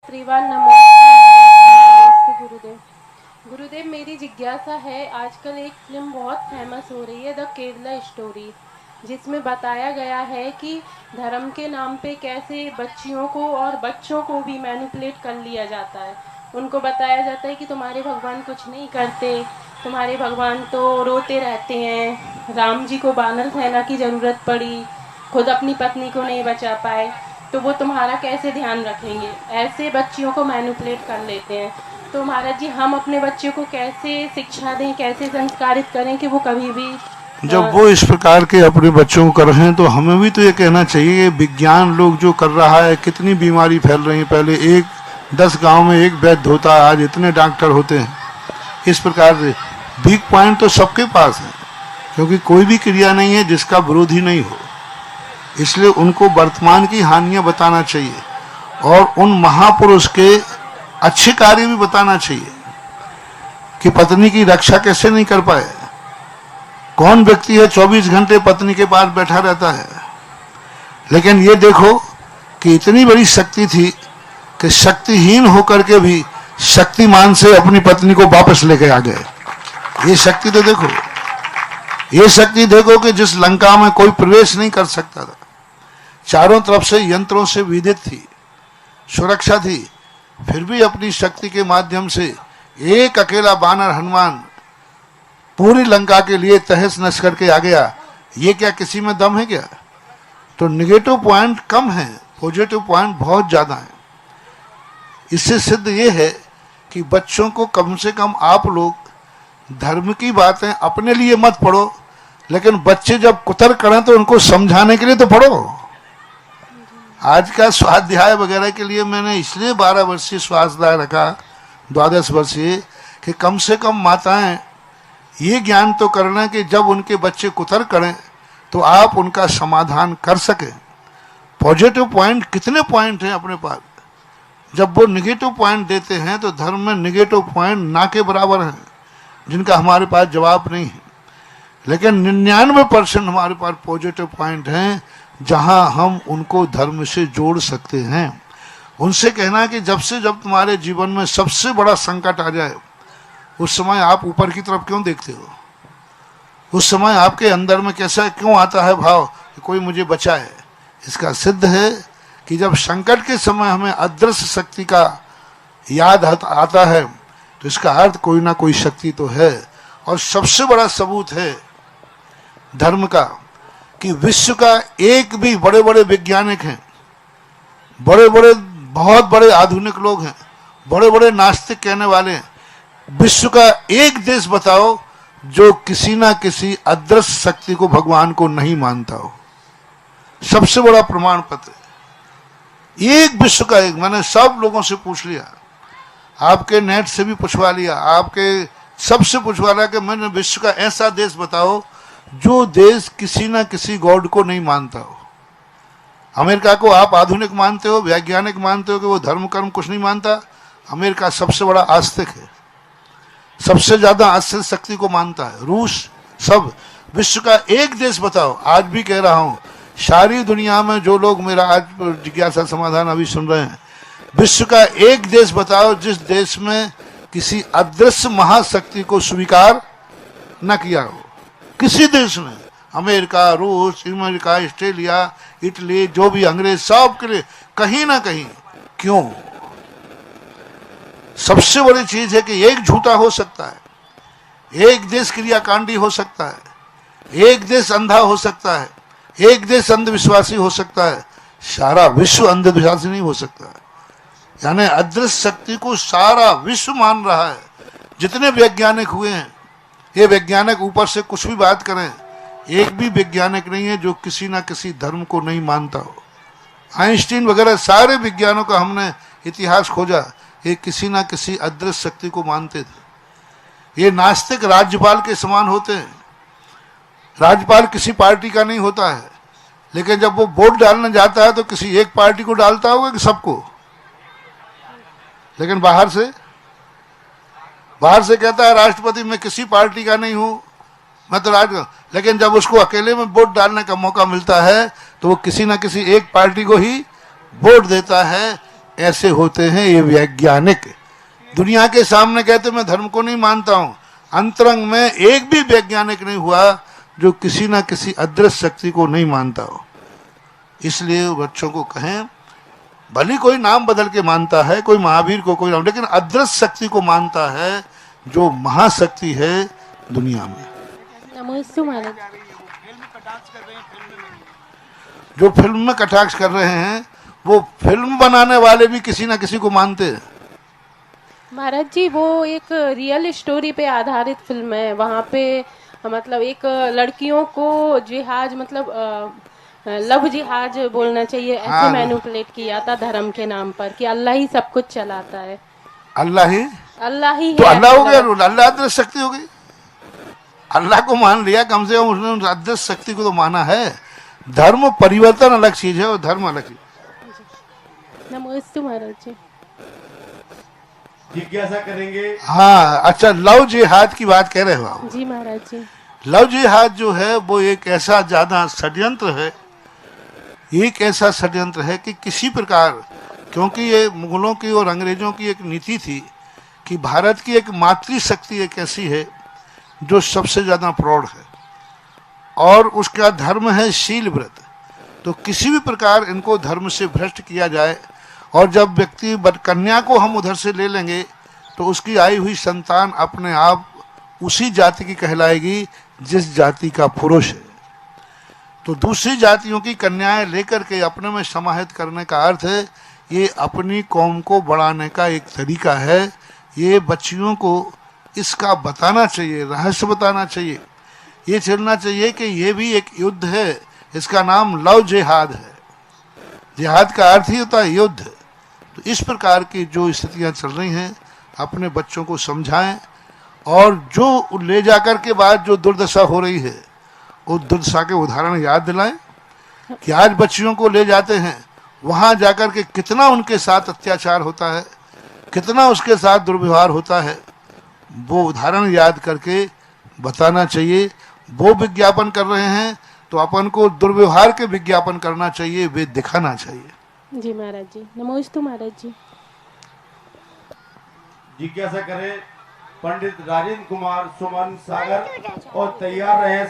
त्रिवाल नमस्ते गुरुदेव। गुरुदेव, मेरी जिज्ञासा है, आजकल एक फिल्म बहुत फेमस हो रही है, द केरला स्टोरी, जिसमें बताया गया है कि धर्म के नाम पे कैसे बच्चियों को और बच्चों को भी मैनिपुलेट कर लिया जाता है। उनको बताया जाता है कि तुम्हारे भगवान कुछ नहीं करते, तुम्हारे भगवान तो रोते रहते हैं, राम जी को वानर सेना की ज़रूरत पड़ी, खुद अपनी पत्नी को नहीं बचा पाए, तो वो तुम्हारा कैसे ध्यान रखेंगे। ऐसे बच्चियों को मैनिपुलेट कर लेते हैं। तो महाराज जी, हम अपने बच्चे को कैसे शिक्षा दें, कैसे संस्कारित करें कि वो कभी भी जब वो इस प्रकार के अपने बच्चों को कर रहे हैं तो हमें भी तो ये कहना चाहिए कि विज्ञान लोग जो कर रहा है, कितनी बीमारी फैल रही है। पहले 10 गांव में एक वैद्य होता, आज इतने डॉक्टर होते हैं। इस प्रकार से वीक पॉइंट तो सबके पास है, क्योंकि कोई भी क्रिया नहीं है जिसका विरोधी नहीं हो। इसलिए उनको वर्तमान की हानियां बताना चाहिए और उन महापुरुष के अच्छे कार्य भी बताना चाहिए कि पत्नी की रक्षा कैसे नहीं कर पाए। कौन व्यक्ति है 24 घंटे पत्नी के पास बैठा रहता है। लेकिन ये देखो कि इतनी बड़ी शक्ति थी कि शक्तिहीन होकर के भी शक्तिमान से अपनी पत्नी को वापस लेके आ गए। ये शक्ति तो देखो, ये शक्ति देखो कि जिस लंका में कोई प्रवेश नहीं कर सकता था, चारों तरफ से यंत्रों से विदित थी, सुरक्षा थी, फिर भी अपनी शक्ति के माध्यम से एक अकेला बानर हनुमान पूरी लंका के लिए तहस नश करके आ गया। ये क्या किसी में दम है क्या? तो निगेटिव पॉइंट कम है, पॉजिटिव पॉइंट बहुत ज्यादा है। इससे सिद्ध ये है कि बच्चों को कम से कम आप लोग धर्म की बातें अपने लिए मत पढ़ो, लेकिन बच्चे जब कुतर करें तो उनको समझाने के लिए तो पढ़ो। आज का स्वाध्याय वगैरह के लिए मैंने इसलिए 12 वर्षीय स्वाध्याय रखा, 12 वर्षीय, कि कम से कम माताएं ये ज्ञान तो करना कि जब उनके बच्चे कुतर करें तो आप उनका समाधान कर सकें। पॉजिटिव पॉइंट कितने पॉइंट हैं अपने पास, जब वो निगेटिव पॉइंट देते हैं तो धर्म में निगेटिव पॉइंट ना के बराबर हैं, जिनका हमारे पास जवाब नहीं है। लेकिन 99% हमारे पास पॉजिटिव पॉइंट हैं जहां हम उनको धर्म से जोड़ सकते हैं। उनसे कहना है कि जब तुम्हारे जीवन में सबसे बड़ा संकट आ जाए, उस समय आप ऊपर की तरफ क्यों देखते हो? उस समय आपके अंदर में कैसा क्यों आता है भाव कि कोई मुझे बचाए? इसका सिद्ध है कि जब संकट के समय हमें अदृश्य शक्ति का याद आता है तो इसका अर्थ कोई ना कोई शक्ति तो है। और सबसे बड़ा सबूत है धर्म का कि विश्व का एक भी, बड़े बड़े वैज्ञानिक हैं, बड़े बड़े बहुत बड़े आधुनिक लोग हैं, बड़े बड़े नास्तिक कहने वाले हैं, विश्व का एक देश बताओ जो किसी ना किसी अदृश्य शक्ति को, भगवान को नहीं मानता हो। सबसे बड़ा प्रमाण पत्र एक विश्व का एक, मैंने सब लोगों से पूछ लिया, आपके नेट से भी पूछवा लिया, आपके सबसे पूछवा लिया कि मैंने विश्व का ऐसा देश बताओ जो देश किसी ना किसी गॉड को नहीं मानता हो। अमेरिका को आप आधुनिक मानते हो, वैज्ञानिक मानते हो कि वो धर्म कर्म कुछ नहीं मानता। अमेरिका सबसे बड़ा आस्तिक है, सबसे ज्यादा आस्तिक शक्ति को मानता है। रूस, सब। विश्व का एक देश बताओ, आज भी कह रहा हूं, सारी दुनिया में जो लोग मेरा आज जिज्ञासा समाधान अभी सुन रहे हैं, विश्व का एक देश बताओ जिस देश में किसी अदृश्य महाशक्ति को स्वीकार न किया हो। किसी देश ने, अमेरिका, रूस, अमेरिका, ऑस्ट्रेलिया, इटली, जो भी अंग्रेज, सब के लिए कहीं ना कहीं। क्यों? सबसे बड़ी चीज है कि एक झूठा हो सकता है, एक देश क्रियाकांडी हो सकता है, एक देश अंधा हो सकता है, एक देश अंधविश्वासी हो सकता है, सारा विश्व अंधविश्वासी नहीं हो सकता। यानी अदृश्य शक्ति को सारा विश्व मान रहा है। जितने वैज्ञानिक हुए हैं, ये वैज्ञानिक ऊपर से कुछ भी बात करें, एक भी वैज्ञानिक नहीं है जो किसी ना किसी धर्म को नहीं मानता हो। आइंस्टीन वगैरह सारे विज्ञानों का हमने इतिहास खोजा, ये किसी ना किसी अदृश्य शक्ति को मानते थे। ये नास्तिक राज्यपाल के समान होते हैं। राज्यपाल किसी पार्टी का नहीं होता है, लेकिन जब वो वोट डालने जाता है तो किसी एक पार्टी को डालता होगा कि सबको? लेकिन बाहर से कहता है राष्ट्रपति मैं किसी पार्टी का नहीं हूं, मैं तो राज। लेकिन जब उसको अकेले में वोट डालने का मौका मिलता है तो वो किसी ना किसी एक पार्टी को ही वोट देता है। ऐसे होते हैं ये वैज्ञानिक। दुनिया के सामने कहते मैं धर्म को नहीं मानता हूं, अंतरंग में एक भी वैज्ञानिक नहीं हुआ जो किसी ना किसी अदृश्य शक्ति को नहीं मानता हो। इसलिए बच्चों को कहें, भले कोई नाम बदल के मानता है, कोई महावीर को कोई नाम, लेकिन अदृश्य शक्ति को मानता है जो महाशक्ति है दुनिया में। नमोस्तु महाराज। जो फिल्म में कटाक्ष कर रहे हैं वो फिल्म बनाने वाले भी किसी ना किसी को मानते हैं। महाराज जी वो एक रियल स्टोरी पे आधारित फिल्म है, वहाँ पे मतलब एक लड़कियों को जिहाज मतलब लव जिहाज बोलना चाहिए, ऐसे हाँ। मैनिपुलेट किया था धर्म के नाम पर कि अल्लाह ही सब कुछ चलाता है। अल्लाह ही तो है, अल्लाह हो गया, अल्लाह अदृश्य शक्ति हो गई। अल्लाह को मान लिया, कम से कम उसने अदृश्य शक्ति को तो माना है। धर्म परिवर्तन अलग चीज है और धर्म अलग चीज। नमोस्तु महाराज जी। जिज्ञासा करेंगे। हाँ, अच्छा, लव जिहाद की बात कह रहे हो आप। जी महाराज जी। लव जिहाद जो है वो एक ऐसा ज्यादा षड्यंत्र है, एक ऐसा षड्यंत्र है कि किसी प्रकार, क्योंकि ये मुगलों की और अंग्रेजों की एक नीति थी कि भारत की एक मातृशक्ति एक ऐसी है जो सबसे ज्यादा प्रौढ़ है और उसका धर्म है शील व्रत। तो किसी भी प्रकार इनको धर्म से भ्रष्ट किया जाए, और जब व्यक्ति कन्या को हम उधर से ले लेंगे तो उसकी आई हुई संतान अपने आप उसी जाति की कहलाएगी जिस जाति का पुरुष है। तो दूसरी जातियों की कन्याएं लेकर के अपने में समाहित करने का अर्थ है ये अपनी कौम को बढ़ाने का एक तरीका है। ये बच्चियों को इसका बताना चाहिए, रहस्य बताना चाहिए, ये चलना चाहिए कि ये भी एक युद्ध है, इसका नाम लव जिहाद है। जिहाद का अर्थ ही होता है युद्ध। तो इस प्रकार की जो स्थितियां चल रही हैं अपने बच्चों को समझाएं, और जो ले जाकर के बाद जो दुर्दशा हो रही है उस दुर्दशा के उदाहरण याद दिलाएं कि आज बच्चियों को ले जाते हैं, वहां जाकर के कितना उनके साथ अत्याचार होता है, कितना उसके साथ दुर्व्यवहार होता है, वो उदाहरण याद करके बताना चाहिए। वो विज्ञापन कर रहे हैं तो अपन को दुर्व्यवहार के विज्ञापन करना चाहिए, वे दिखाना चाहिए। जी महाराज जी। नमोस्तु महाराज जी। जिज्ञासा करें पंडित राजेंद्र कुमार सुमन सागर और तैयार रहे।